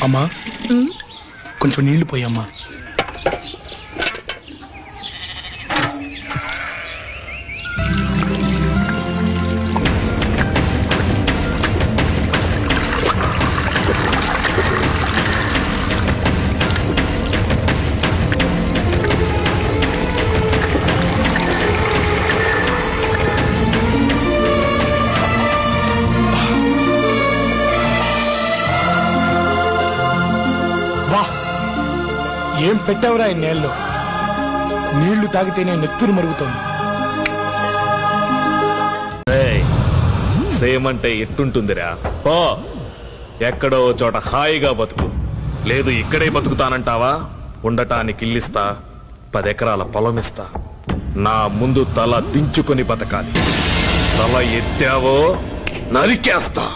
అమ్మా కొంచెం నీళ్లు పోయమ్మా. ఏం పెట్టావురా ఈ నేల్లో? నీళ్లు తాగితేనే నెత్తురు మరుగుతోంది. సేమంటే ఎట్టుంటుందిరా? ఓ ఎక్కడో చోట హాయిగా బతుకు. లేదు ఇక్కడే బతుకుతానంటావా? ఉండటానికి ఇల్లిస్తా, 10 ఎకరాల పొలం ఇస్తా. నా ముందు తల దించుకొని బతకాలి. తల ఎత్తావో నరికేస్తా.